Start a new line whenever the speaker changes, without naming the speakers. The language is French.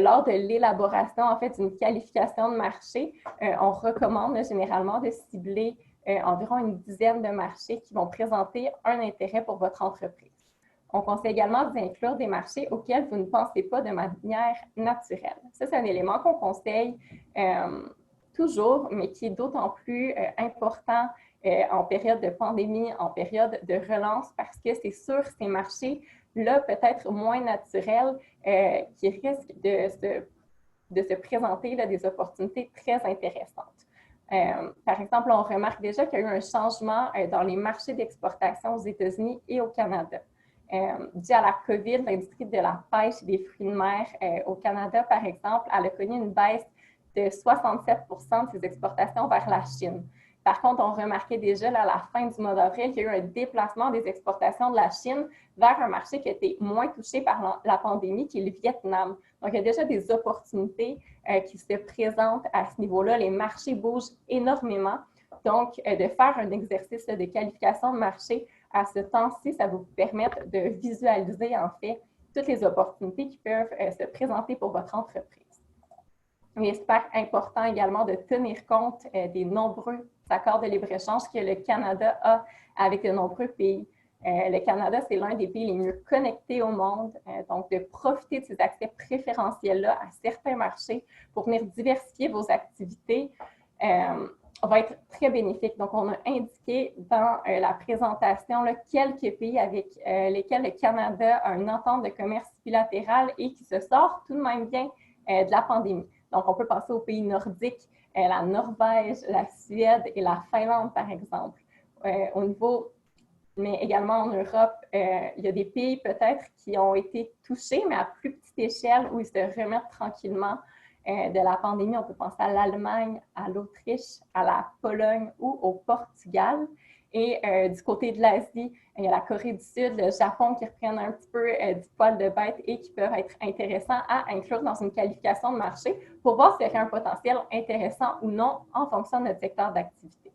lors de l'élaboration, en fait, d'une qualification de marché, on recommande généralement de cibler environ une dizaine de marchés qui vont présenter un intérêt pour votre entreprise. On conseille également d'inclure des marchés auxquels vous ne pensez pas de manière naturelle. Ça, c'est un élément qu'on conseille toujours, mais qui est d'autant plus important en période de pandémie, en période de relance, parce que c'est sûr, ces marchés-là, peut-être moins naturels, qui risquent de se présenter là, des opportunités très intéressantes. Par exemple, on remarque déjà qu'il y a eu un changement dans les marchés d'exportation aux États-Unis et au Canada. Dû à la COVID, l'industrie de la pêche et des fruits de mer au Canada, par exemple, elle a connu une baisse de 67 de ses exportations vers la Chine. Par contre, on remarquait déjà là, à la fin du mois d'avril qu'il y a eu un déplacement des exportations de la Chine vers un marché qui a été moins touché par la pandémie, qui est le Vietnam. Donc, il y a déjà des opportunités qui se présentent à ce niveau-là. Les marchés bougent énormément. Donc, de faire un exercice de qualification de marché à ce temps-ci, ça va vous permettre de visualiser, en fait, toutes les opportunités qui peuvent se présenter pour votre entreprise. Il est super important également de tenir compte des nombreux accords de libre-échange que le Canada a avec de nombreux pays. Le Canada, c'est l'un des pays les mieux connectés au monde, donc de profiter de ces accès préférentiels-là à certains marchés pour venir diversifier vos activités va être très bénéfique. Donc, on a indiqué dans la présentation là, quelques pays avec lesquels le Canada a une entente de commerce bilatérale et qui se sort tout de même bien de la pandémie. Donc, on peut passer aux pays nordiques, la Norvège, la Suède et la Finlande, par exemple. Au niveau, mais également en Europe, il y a des pays peut-être qui ont été touchés, mais à plus petite échelle, où ils se remettent tranquillement de la pandémie. On peut penser à l'Allemagne, à l'Autriche, à la Pologne ou au Portugal. Et du côté de l'Asie, il y a la Corée du Sud, le Japon qui reprennent un petit peu du poil de bête et qui peuvent être intéressants à inclure dans une qualification de marché pour voir s'il y a un potentiel intéressant ou non en fonction de notre secteur d'activité.